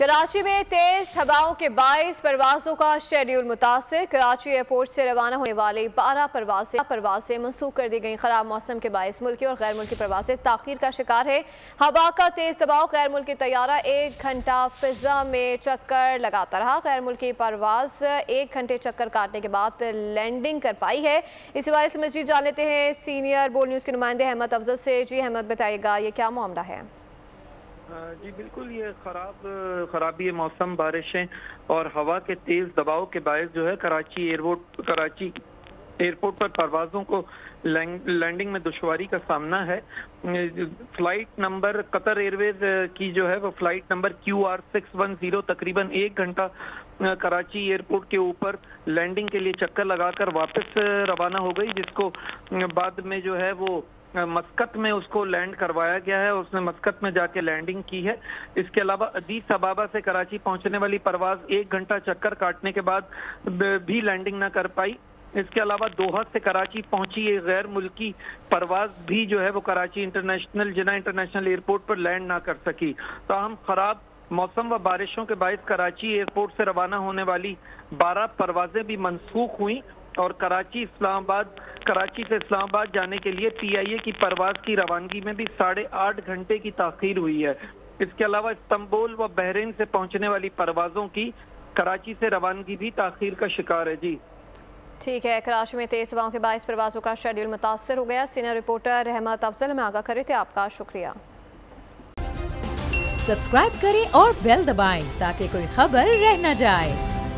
कराची में तेज हवाओं के बाइस परवाजों का शेड्यूल मुतासिर। कराची एयरपोर्ट से रवाना होने वाली 12 परवासें मंसूख कर दी गई। खराब मौसम के बाइस मुल्की और गैर मुल्की परवासें ताखीर का शिकार है। हवा का तेज दबाव गैर मुल्की तैयारा 1 घंटा फिजा में चक्कर लगाता रहा। गैर मुल्की परवाज 1 घंटे चक्कर काटने के बाद लैंडिंग कर पाई है। इसी बारे से मजीद जान लेते हैं सीनियर बोल न्यूज़ के नुमाइंदे अहमद अफजल से। जी अहमद, बताइएगा ये क्या मामला है? जी बिल्कुल, ये खराबी मौसम, बारिशें और हवा के तेज दबाव के बायस जो है कराची एयरपोर्ट पर परवाज़ों को लैंडिंग में दुश्वारी का सामना है। फ्लाइट नंबर कतर एयरवेज की जो है वो फ्लाइट नंबर QR610 तकरीबन 1 घंटा कराची एयरपोर्ट के ऊपर लैंडिंग के लिए चक्कर लगाकर वापस रवाना हो गई, जिसको बाद में जो है वो मस्कत में उसको लैंड करवाया गया है। उसने मस्कत में जाके लैंडिंग की है। इसके अलावा अदीस अबाबा से कराची पहुंचने वाली परवाज 1 घंटा चक्कर काटने के बाद भी लैंडिंग ना कर पाई। इसके अलावा दोहा से कराची पहुंची एक गैर मुल्की परवाज भी जो है वो कराची जिन्ना इंटरनेशनल एयरपोर्ट पर लैंड ना कर सकी। तो हम खराब मौसम व बारिशों के बायस कराची एयरपोर्ट से रवाना होने वाली 12 परवाजें भी मनसूख हुई और कराची से इस्लामाबाद जाने के लिए PIA की परवाज की रवानगी में भी 8.5 घंटे की ताखीर हुई है। इसके अलावा इस्तांबुल व बहरीन से पहुंचने वाली परवाजों की कराची से रवानगी भी ताखीर का शिकार है। जी ठीक है, कराची में तेज हवाओं के बायस परवाजों का शेड्यूल मुतासर हो गया। सीनियर रिपोर्टर अहमद अफजल में आगाह करे थे, आपका शुक्रिया। सब्सक्राइब करें और बेल दबाएं ताकि कोई खबर रह न जाए।